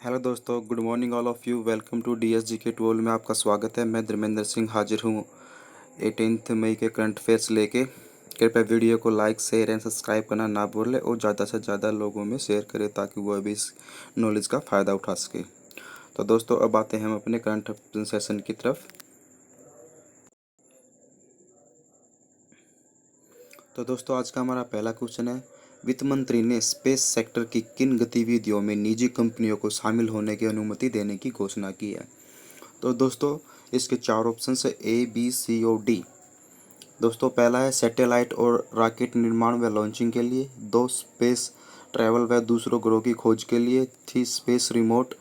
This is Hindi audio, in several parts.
हेलो दोस्तों, good morning all of you. Welcome to DSG के टूल में आपका स्वागत है। मैं धर्मेंद्र सिंह हाजिर हूँ 18 मई के करंट अफेयर्स लेके। कृपया वीडियो को लाइक शेयर एंड सब्सक्राइब करना ना भूलें और ज़्यादा से ज़्यादा लोगों में शेयर करें ताकि वह भी इस नॉलेज का फ़ायदा उठा सके। तो दोस्तों, अब आते हैं हम अपने करंट सेशन की तरफ। तो दोस्तों, आज का हमारा पहला क्वेश्चन है, वित्त मंत्री ने स्पेस सेक्टर की किन गतिविधियों में निजी कंपनियों को शामिल होने की अनुमति देने की घोषणा की है। तो दोस्तों, इसके चार ऑप्शन है, ए बी सी और डी। दोस्तों, पहला है सैटेलाइट और रॉकेट निर्माण व लॉन्चिंग के लिए, दो स्पेस ट्रैवल व दूसरों ग्रहों की खोज के लिए, थ्री स्पेस रिमोट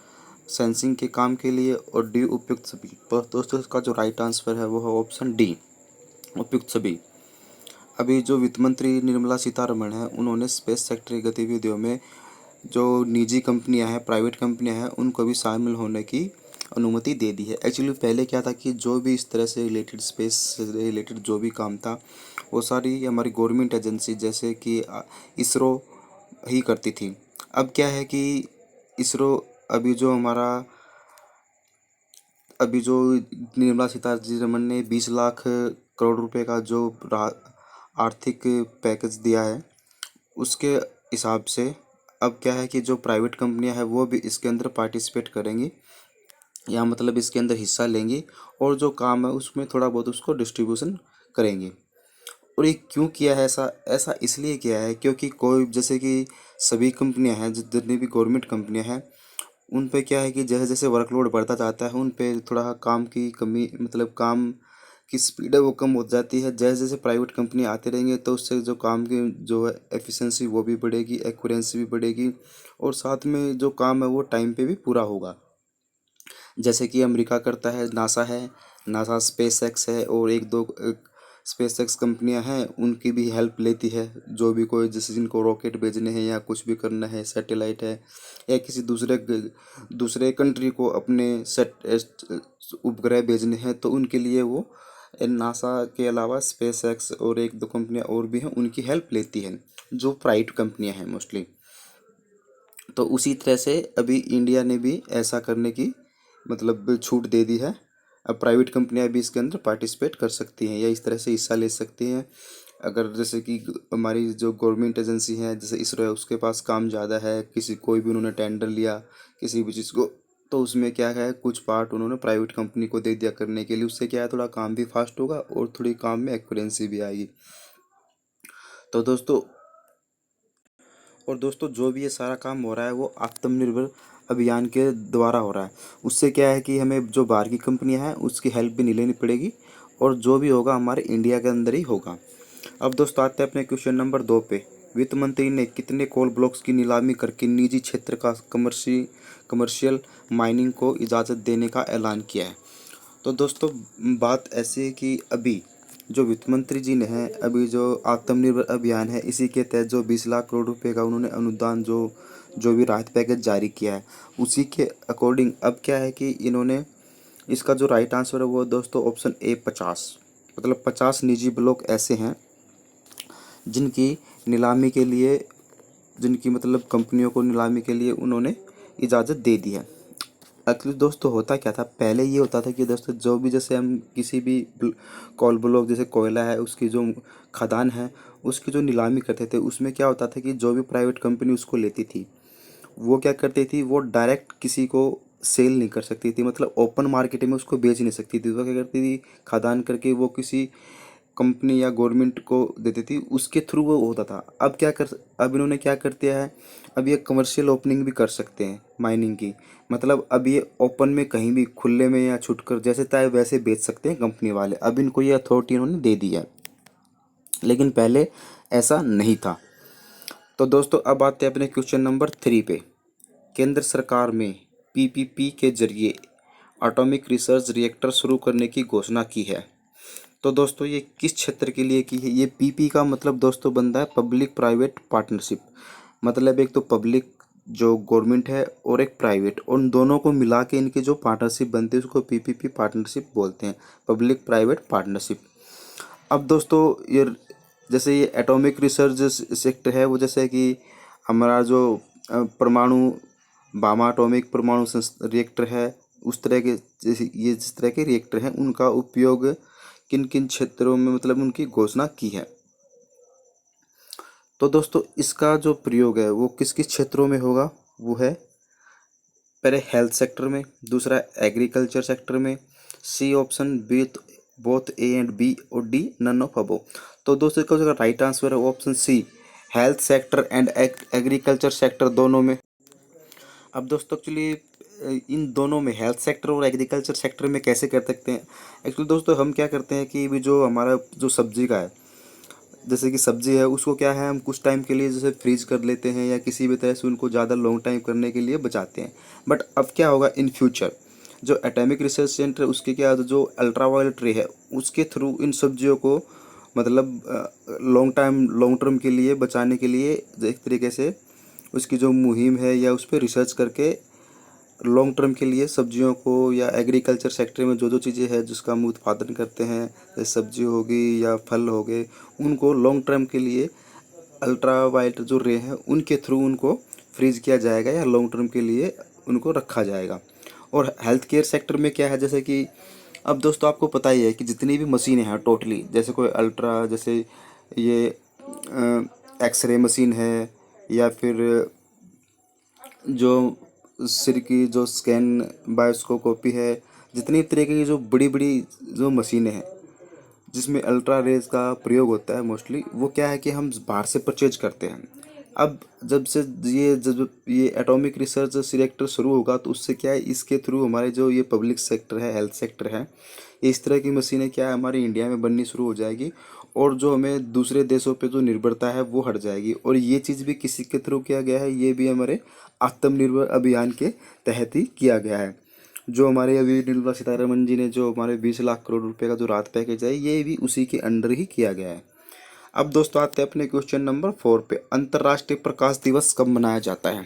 सेंसिंग के काम के लिए और डी उपयुक्त सभी। तो दोस्तों, इसका जो राइट आंसर है वो है ऑप्शन डी, उपयुक्त सभी। अभी जो वित्त मंत्री निर्मला सीतारमण है, उन्होंने स्पेस सेक्टर की गतिविधियों में जो निजी कंपनियां हैं, प्राइवेट कंपनियां हैं, उनको भी शामिल होने की अनुमति दे दी है। एक्चुअली पहले क्या था कि जो भी इस तरह से रिलेटेड, स्पेस से रिलेटेड जो भी काम था, वो सारी हमारी गवर्नमेंट एजेंसी जैसे कि इसरो ही करती थी। अब क्या है कि इसरो, अभी जो हमारा अभी जो निर्मला सीतारमण ने 20 लाख करोड़ रुपए का जो आर्थिक पैकेज दिया है, उसके हिसाब से अब क्या है कि जो प्राइवेट कंपनियां हैं वो भी इसके अंदर पार्टिसिपेट करेंगी, या मतलब इसके अंदर हिस्सा लेंगी, और जो काम है उसमें थोड़ा बहुत उसको डिस्ट्रीब्यूशन करेंगी। और ये क्यों किया है ऐसा? ऐसा इसलिए किया है क्योंकि कोई, जैसे कि सभी कंपनियां हैं, जितनी भी गवर्नमेंट कंपनियां हैं, उन पे क्या है कि जैसे जैसे वर्कलोड बढ़ता जाता है, उन पे थोड़ा काम की कमी, मतलब काम की स्पीड है वो कम हो जाती है। जैसे जैसे प्राइवेट कंपनी आते रहेंगे तो उससे जो काम की जो है एफिशिएंसी वो भी बढ़ेगी, एक्यूरेंसी भी बढ़ेगी, और साथ में जो काम है वो टाइम पे भी पूरा होगा। जैसे कि अमेरिका करता है, नासा है, नासा स्पेस एक्स है, और एक दो स्पेस एक्स कंपनियां हैं, उनकी भी हेल्प लेती है। जो भी कोई, जैसे जिनको रॉकेट भेजने हैं या कुछ भी करना है, सैटेलाइट है, या किसी दूसरे कंट्री को अपने उपग्रह भेजने हैं, तो उनके लिए वो नासा के अलावा स्पेस एक्स और एक दो कंपनियां और भी हैं, उनकी हेल्प लेती है, जो प्राइवेट कंपनियां हैं मोस्टली। तो उसी तरह से अभी इंडिया ने भी ऐसा करने की मतलब छूट दे दी है। अब प्राइवेट कंपनियां भी इसके अंदर पार्टिसिपेट कर सकती हैं या इस तरह से हिस्सा ले सकती हैं। अगर जैसे कि हमारी जो गवर्नमेंट एजेंसी है, जैसे इसरो है, उसके पास काम ज़्यादा है, किसी कोई भी उन्होंने टेंडर लिया किसी भी चीज़ को, तो उसमें क्या है, कुछ पार्ट उन्होंने प्राइवेट कंपनी को दे दिया करने के लिए। उससे क्या है, थोड़ा काम भी फास्ट होगा और थोड़ी काम में एक्यूरेंसी भी आएगी। तो दोस्तों, जो भी ये सारा काम हो रहा है वो आत्मनिर्भर अभियान के द्वारा हो रहा है। उससे क्या है कि हमें जो बाहर की कंपनियां हैं उसकी हेल्प भी नहीं लेनी पड़ेगी, और जो भी होगा हमारे इंडिया के अंदर ही होगा। अब दोस्तों, आते हैं अपने क्वेश्चन नंबर 2 पे। वित्त मंत्री ने कितने कोल ब्लॉक्स की नीलामी करके निजी क्षेत्र का कमर्शियल माइनिंग को इजाज़त देने का ऐलान किया है। तो दोस्तों, बात ऐसी है कि अभी जो वित्त मंत्री जी ने है, अभी जो आत्मनिर्भर अभियान है, इसी के तहत जो 20 लाख करोड़ रुपए का उन्होंने अनुदान, जो जो भी राहत पैकेज जारी किया है, उसी के अकॉर्डिंग अब क्या है कि इन्होंने, इसका जो राइट आंसर है वो दोस्तों ऑप्शन ए 50, मतलब 50 निजी ब्लॉक ऐसे हैं जिनकी नीलामी के लिए, जिनकी मतलब कंपनियों को नीलामी के लिए उन्होंने इजाज़त दे दी है। एक्चुअली दोस्तों, होता क्या था, पहले ये होता था कि दोस्तों, जो भी, जैसे हम किसी भी कोल ब्लॉक, जैसे कोयला है, उसकी जो खदान है, उसकी जो नीलामी करते थे, उसमें क्या होता था कि जो भी प्राइवेट कंपनी उसको लेती थी, वो क्या करती थी, वो डायरेक्ट किसी को सेल नहीं कर सकती थी, मतलब ओपन मार्केट में उसको बेच नहीं सकती थी। वो क्या करती थी, खदान करके वो किसी कंपनी या गवर्नमेंट को देती थी, उसके थ्रू वो होता था। अब इन्होंने क्या कर दिया है, अब ये कमर्शियल ओपनिंग भी कर सकते हैं माइनिंग की। मतलब अब ये ओपन में कहीं भी खुले में या छुटकर जैसे चाहे वैसे बेच सकते हैं कंपनी वाले। अब इनको ये अथॉरिटी इन्होंने दे दी है, लेकिन पहले ऐसा नहीं था। तो दोस्तों, अब आते हैं अपने क्वेश्चन नंबर 3 पे। केंद्र सरकार में PPP के जरिए एटॉमिक रिसर्च रिएक्टर शुरू करने की घोषणा की है। तो दोस्तों, ये किस क्षेत्र के लिए की है? ये PP का मतलब दोस्तों बनता है पब्लिक प्राइवेट पार्टनरशिप। मतलब एक तो पब्लिक जो गवर्नमेंट है और एक प्राइवेट, उन दोनों को मिला के इनकी जो पार्टनरशिप बनती है उसको PPP पार्टनरशिप बोलते हैं, पब्लिक प्राइवेट पार्टनरशिप। अब दोस्तों, ये जैसे ये एटॉमिक रिसर्च सेक्टर है, वो जैसे कि हमारा जो परमाणु बामा एटॉमिक परमाणु रिएक्टर है, उस तरह के जैसे ये जिस तरह के रिएक्टर हैं उनका उपयोग किन किन क्षेत्रों में मतलब उनकी घोषणा की है। तो दोस्तों इसका जो प्रयोग है वो किस किस क्षेत्रों में होगा, वो है पहले हेल्थ सेक्टर में, दूसरा एग्रीकल्चर सेक्टर में, C option B both A and B, और डी नन ऑफ अबो। तो दोस्तों इसका राइट आंसर है option C, health sector and agriculture sector दोनों में। अब दोस्तों एक्चुअली इन दोनों में हेल्थ सेक्टर और एग्रीकल्चर सेक्टर में कैसे कर सकते हैं। एक्चुअली दोस्तों हम क्या करते हैं कि भी जो हमारा जो सब्जी का है, जैसे कि सब्जी है उसको क्या है हम कुछ टाइम के लिए जैसे फ्रीज कर लेते हैं या किसी भी तरह से उनको ज़्यादा लॉन्ग टाइम करने के लिए बचाते हैं। बट अब क्या होगा इन फ्यूचर, जो एटॉमिक रिसर्च सेंटर उसके क्या जो अल्ट्रा वायलेट रे है उसके थ्रू इन सब्जियों को मतलब लॉन्ग टर्म के लिए बचाने के लिए एक तरीके से उसकी जो मुहिम है या उस पर रिसर्च करके लॉन्ग टर्म के लिए सब्जियों को या एग्रीकल्चर सेक्टर में जो जो चीज़ें हैं जिसका हम उत्पादन करते हैं, जैसे सब्जी होगी या फल हो गए, उनको लॉन्ग टर्म के लिए अल्ट्रा वायलेट जो रे हैं उनके थ्रू उनको फ्रीज किया जाएगा या लॉन्ग टर्म के लिए उनको रखा जाएगा। और हेल्थ केयर सेक्टर में क्या है, जैसे कि अब दोस्तों आपको पता ही है कि जितनी भी मशीनें हैं टोटली, जैसे कोई अल्ट्रा जैसे ये एक्सरे मशीन है या फिर जो सिर की जो स्कैन बायोस्कोपी है, जितनी तरीके की जो बड़ी बड़ी जो मशीनें हैं जिसमें अल्ट्रा रेज का प्रयोग होता है मोस्टली, वो क्या है कि हम बाहर से परचेज करते हैं। अब जब ये एटॉमिक रिसर्च रिएक्टर शुरू होगा तो उससे क्या है इसके थ्रू हमारे जो ये पब्लिक सेक्टर है, हेल्थ सेक्टर है, इस तरह की मशीनें क्या है हमारी इंडिया में बननी शुरू हो जाएगी और जो हमें दूसरे देशों पे जो निर्भरता है वो हट जाएगी। और ये चीज़ भी किसी के थ्रू किया गया है, ये भी हमारे आत्मनिर्भर अभियान के तहत ही किया गया है। जो हमारे अभी निर्मला सीतारमण जी ने जो हमारे 20 लाख करोड़ रुपए का जो राहत पैकेज है ये भी उसी के अंडर ही किया गया है। अब दोस्तों आते हैं अपने क्वेश्चन नंबर 4 पे, अंतर्राष्ट्रीय प्रकाश दिवस कब मनाया जाता है।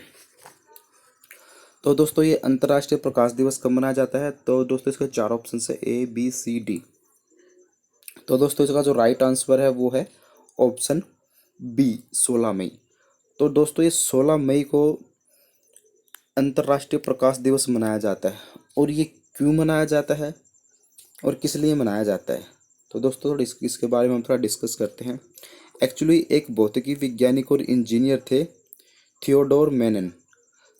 तो दोस्तों ये अंतर्राष्ट्रीय प्रकाश दिवस कब मनाया जाता है, तो दोस्तों इसके 4 ऑप्शन है ए बी सी डी। तो दोस्तों इसका जो राइट आंसर है वो है ऑप्शन बी 16 मई। तो दोस्तों ये 16 मई को अंतर्राष्ट्रीय प्रकाश दिवस मनाया जाता है। और ये क्यों मनाया जाता है और किस लिए मनाया जाता है, तो दोस्तों थोड़ा इसके बारे में हम थोड़ा डिस्कस करते हैं। एक्चुअली एक भौतिकी वैज्ञानिक और इंजीनियर थे थियोडोर मैनन,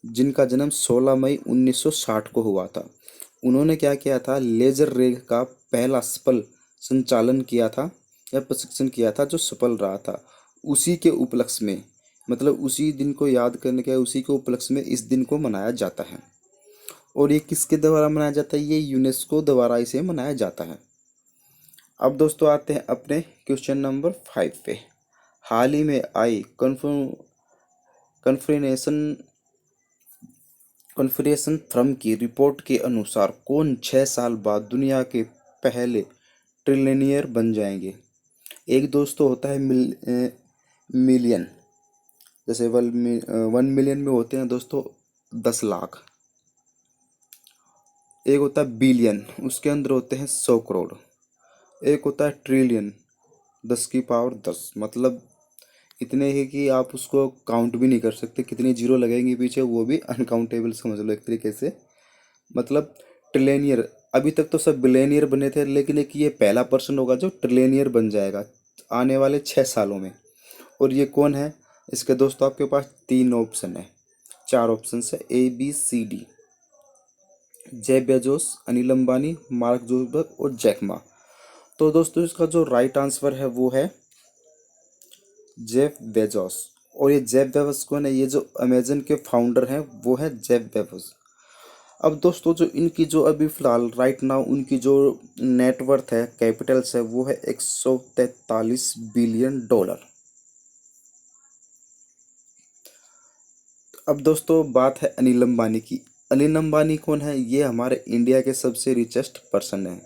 जिनका जन्म 16 मई 1960 को हुआ था। उन्होंने क्या किया था, लेजर रे का पहला सफल संचालन किया था या प्रशिक्षण किया था जो सफल रहा था। उसी के उपलक्ष्य में मतलब उसी दिन को याद करने के उसी के उपलक्ष्य में इस दिन को मनाया जाता है। और ये किसके द्वारा मनाया जाता है, ये यूनेस्को द्वारा इसे मनाया जाता है। अब दोस्तों आते हैं अपने क्वेश्चन नंबर 5 पे। हाल ही में आई कन्फ्रेशन कॉन्फ्रेंस फर्म की रिपोर्ट के अनुसार कौन 6 साल बाद दुनिया के पहले ट्रिलियनियर बन जाएंगे। एक दोस्तों होता है मिलियन, जैसे 1 मिलियन में होते हैं दोस्तों 10 लाख। एक होता है बिलियन, उसके अंदर होते हैं 100 करोड़। एक होता है ट्रिलियन, 10 की पावर 10, मतलब इतने ही कि आप उसको काउंट भी नहीं कर सकते, कितनी जीरो लगेंगी पीछे वो भी अनकाउंटेबल समझ लो एक तरीके से। मतलब ट्रिलियनियर, अभी तक तो सब बिलियनियर बने थे, लेकिन एक ये पहला पर्सन होगा जो ट्रिलियनियर बन जाएगा आने वाले 6 सालों में। और ये कौन है, इसके दोस्तों आपके पास 3 ऑप्शन है, 4 ऑप्शन है A B C D. Jeff Bezos, Anil Ambani, Mark Zuckerberg और जैक मा। तो दोस्तों इसका जो राइट आंसर है वो है जेफ बेजोस। और ये जेफ बेजोस कौन है, ये जो अमेजन के फाउंडर हैं वो है जेफ बेजोस। अब दोस्तों जो इनकी जो अभी फिलहाल राइट नाउ उनकी जो नेटवर्थ है, कैपिटल्स है, वो है 143 बिलियन डॉलर। अब दोस्तों बात है अनिल अंबानी की। अनिल अंबानी कौन है, ये हमारे इंडिया के सबसे रिचेस्ट पर्सन हैं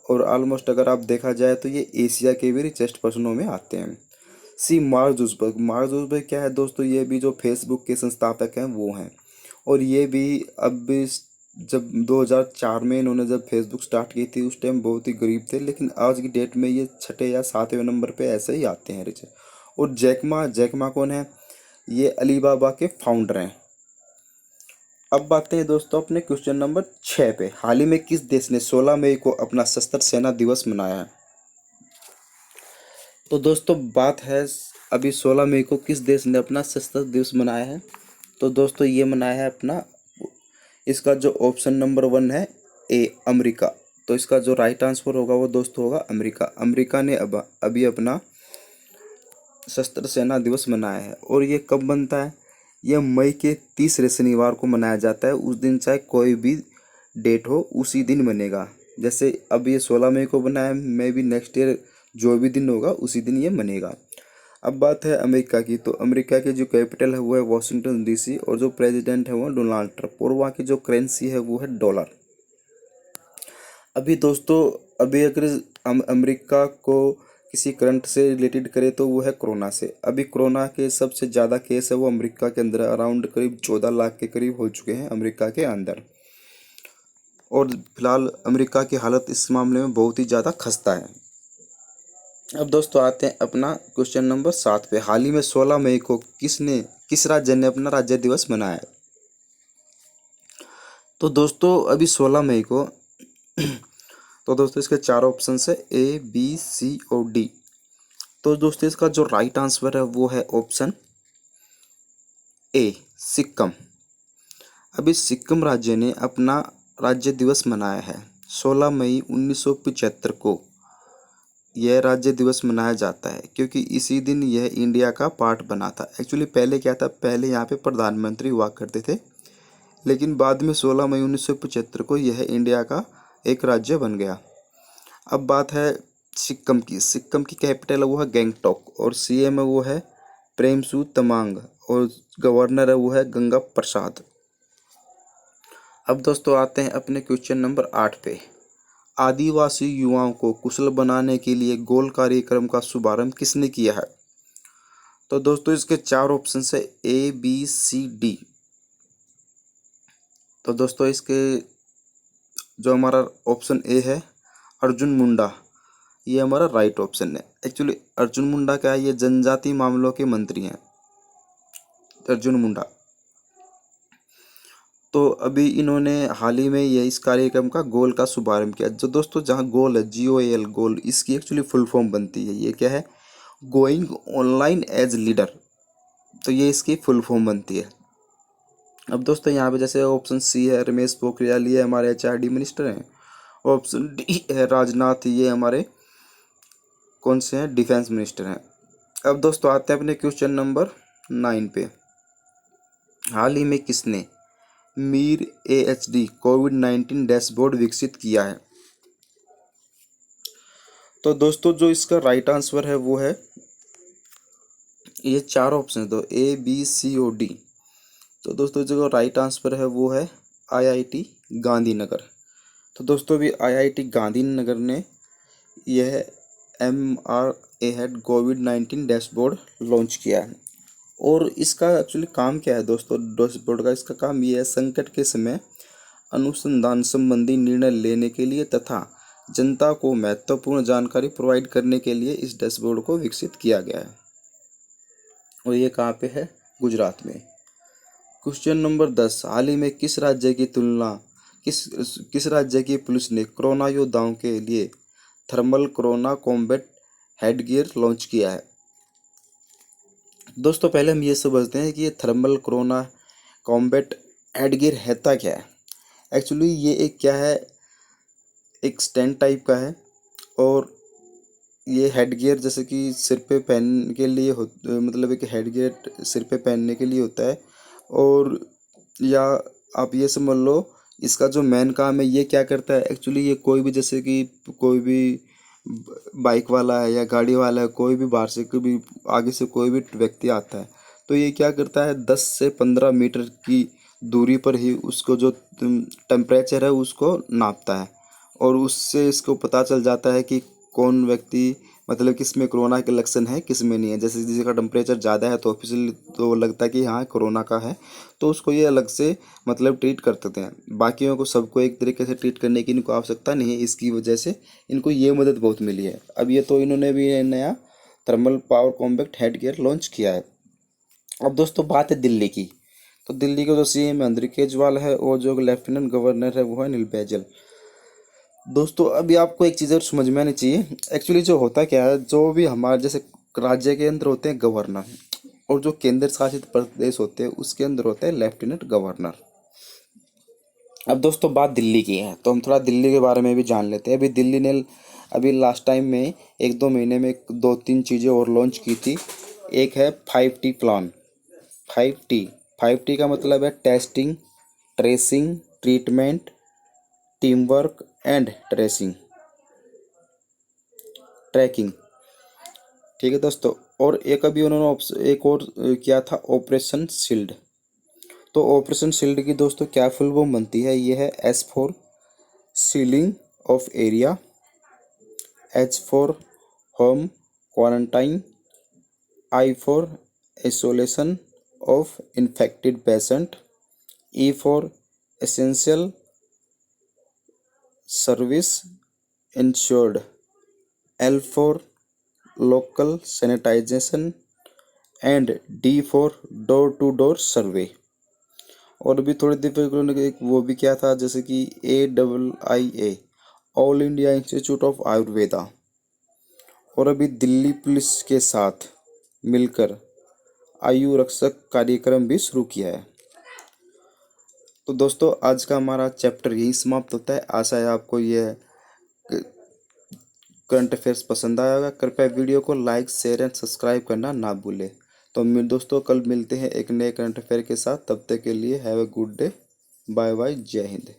और ऑलमोस्ट अगर आप देखा जाए तो ये एशिया के भी रिचेस्ट पर्सनों में आते हैं। C Mark Zuckerberg, Mark Zuckerberg क्या है दोस्तों, ये भी जो फेसबुक के संस्थापक हैं वो हैं। और ये भी अब भी जब 2004 में इन्होंने जब फेसबुक स्टार्ट की थी उस टाइम बहुत ही गरीब थे, लेकिन आज की डेट में ये 6 या 7वें नंबर पे ऐसे ही आते हैं रिच। और जैकमा, जैकमा कौन है, ये अलीबाबा के फाउंडर हैं। अब बात है दोस्तों अपने क्वेश्चन नंबर 6 पे। हाल ही में किस देश ने 16 मई को अपना सशस्त्र सेना दिवस मनाया है? तो दोस्तों बात है अभी 16 मई को किस देश ने अपना सशस्त्र दिवस मनाया है? तो दोस्तों ये मनाया है अपना, इसका जो ऑप्शन नंबर 1 है ए, अमेरिका। तो इसका जो राइट आंसर होगा वो दोस्तों होगा अमेरिका। अमेरिका ने अब अभी अपना सशस्त्र सेना दिवस मनाया है। और ये कब बनता है? यह मई के तीसरे शनिवार को मनाया जाता है। उस दिन चाहे कोई भी डेट हो उसी दिन बनेगा। जैसे अब ये 16 मई को बना है, मे भी नेक्स्ट ईयर जो भी दिन होगा उसी दिन ये बनेगा। अब बात है अमेरिका की। तो अमेरिका की जो कैपिटल है वो है वॉशिंगटन डीसी, और जो प्रेसिडेंट है वो डोनाल्ड ट्रंप, और वहाँ की जो करेंसी है वो है डॉलर। अभी दोस्तों अभी अगर हम अमेरिका को किसी करंट से रिलेटेड करें तो वो है कोरोना से। अभी कोरोना के सबसे ज़्यादा केस है वो अमेरिका के अंदर, अराउंड करीब 14 लाख के करीब हो चुके हैं अमेरिका के अंदर। और फिलहाल अमेरिका की हालत इस मामले में बहुत ही ज़्यादा खस्ता है। अब दोस्तों आते हैं अपना क्वेश्चन नंबर 7 पे। हाल ही में 16 मई को किस राज्य ने अपना राज्य दिवस मनाया है? तो दोस्तों अभी 16 मई को तो दोस्तों इसके चार ऑप्शन है, ए, बी, सी और डी। तो दोस्तों इसका जो राइट आंसर है वो है ऑप्शन ए, सिक्किम। अभी सिक्किम राज्य ने अपना राज्य दिवस मनाया है 16 मई 1975 को। यह राज्य दिवस मनाया जाता है क्योंकि इसी दिन यह इंडिया का पार्ट बना था। एक्चुअली पहले क्या था, पहले यहाँ पे प्रधानमंत्री हुआ करते थे, लेकिन बाद में 16 मई 1975 को यह इंडिया का एक राज्य बन गया। अब बात है सिक्किम की। सिक्किम की कैपिटल है वो है गैंगटॉक, और सीएम है वो है प्रेमसू तमांग, और गवर्नर है वो है गंगा प्रसाद। अब दोस्तों आते हैं अपने क्वेश्चन नंबर 8 पे। आदिवासी युवाओं को कुशल बनाने के लिए गोल कार्यक्रम का शुभारंभ किसने किया है? तो दोस्तों इसके चार ऑप्शन है, ए, बी, सी, डी। तो दोस्तों इसके जो हमारा ऑप्शन ए है, अर्जुन मुंडा, ये हमारा राइट ऑप्शन है। एक्चुअली अर्जुन मुंडा क्या है, ये जनजाति मामलों के मंत्री हैं, अर्जुन मुंडा। तो अभी इन्होंने हाल ही में ये इस कार्यक्रम का गोल का शुभारंभ किया। जो दोस्तों जहाँ गोल है, GOAL, गोल, इसकी एक्चुअली फुल फॉर्म बनती है, ये क्या है, गोइंग ऑनलाइन एज लीडर। तो ये इसकी फुल फॉर्म बनती है। अब दोस्तों यहाँ पे जैसे ऑप्शन सी है रमेश पोखरियाल, ये हमारे HRD मिनिस्टर हैं। ऑप्शन डी है राजनाथ, ये हमारे कौन से हैं, डिफेंस मिनिस्टर हैं। अब दोस्तों आते हैं अपने क्वेश्चन नंबर 9 पे। हाल ही में किसने मीर AHD कोविड-19 डैशबोर्ड विकसित किया है? तो दोस्तों जो इसका राइट आंसर है वो है, ये चार ऑप्शन दो, ए, बी, सी और डी। तो दोस्तों जो राइट आंसर है वो है IIT गांधीनगर। तो दोस्तों भी IIT गांधीनगर ने यह MRA हेड कोविड-19 डैशबोर्ड लॉन्च किया है। और इसका एक्चुअली काम क्या है दोस्तों, डैशबोर्ड का इसका काम ये है, संकट के समय अनुसंधान संबंधी निर्णय लेने के लिए तथा जनता को महत्वपूर्ण जानकारी प्रोवाइड करने के लिए इस डैशबोर्ड को विकसित किया गया है। और ये कहाँ पे है, गुजरात में। Question number 10। हाल ही में किस राज्य की पुलिस ने कोरोना योद्धाओं के लिए thermal corona combat headgear launch किया है? दोस्तों पहले हम ये समझते हैं कि ये थर्मल कोरोना कॉम्बैट हेडगियर रहता क्या है। एक्चुअली ये एक क्या है, एक स्टैंड टाइप का है, और ये हेडगियर जैसे कि सिर पे पहनने के लिए मतलब एक हेडगियर सिर पे पहनने के लिए होता है। और या आप ये समझ लो, इसका जो मेन काम है ये क्या करता है, एक्चुअली ये कोई भी जैसे कि कोई भी बाइक वाला है या गाड़ी वाला है, कोई भी बाहर से कोई भी आगे से कोई भी व्यक्ति आता है, तो ये क्या करता है, 10 से 15 मीटर की दूरी पर ही उसको जो टेम्परेचर है उसको नापता है। और उससे इसको पता चल जाता है कि कौन व्यक्ति, मतलब किस में कोरोना के लक्षण है किस में नहीं है। जैसे किसी का टेम्परेचर ज़्यादा है तो ऑफिशियली तो लगता है कि हाँ कोरोना का है, तो उसको ये अलग से मतलब ट्रीट कर देते हैं। बाकियों को सबको एक तरीके से ट्रीट करने की इनको आवश्यकता नहीं है, इसकी वजह से इनको ये मदद बहुत मिली है। अब ये तो इन्होंने भी नया thermal power compact head gear launch किया है। अब दोस्तों बात है दिल्ली की। तो दिल्ली के जो सीएम है अंद्री केजरीवाल है और जो लेफ्टिनेंट गवर्नर है वो है नील बैजल। दोस्तों अभी आपको एक चीज़ और समझ में आनी चाहिए। एक्चुअली जो होता क्या है, जो भी हमारे जैसे राज्य के अंदर होते हैं गवर्नर, और जो केंद्र शासित प्रदेश होते हैं उसके अंदर होते हैं लेफ्टिनेंट गवर्नर। अब दोस्तों बात दिल्ली की है तो हम थोड़ा दिल्ली के बारे में भी जान लेते हैं। अभी दिल्ली ने अभी लास्ट टाइम में 1-2 महीने में 2-3 चीज़ें और लॉन्च की थी। एक है 5T प्लान। 5T 5T का मतलब है testing, tracing, treatment, team work and tracking. ठीक है दोस्तों। और एक अभी उन्होंने एक और किया था ऑपरेशन शील्ड। तो ऑपरेशन शील्ड की दोस्तों क्या फुल फॉर्म बनती है, ये है S for sealing of area, H for home quarantine, I for isolation of infected patient, E for essential service ensured, L for local sanitisation and D for door to door survey. और भी थोड़ी देर पहले उन्होंने एक वो भी किया था जैसे कि AIIA all India institute of Ayurveda. और अभी दिल्ली पुलिस के साथ मिलकर आयु रक्षक कार्यक्रम भी शुरू किया है। तो दोस्तों आज का हमारा चैप्टर यही समाप्त होता है। आशा है आपको यह करंट अफेयर्स पसंद आया होगा। कृपया वीडियो को लाइक, शेयर एंड सब्सक्राइब करना ना भूलें। तो दोस्तों कल मिलते हैं एक नए करंट अफेयर के साथ। तब तक के लिए have a good day. Bye bye. जय हिंद।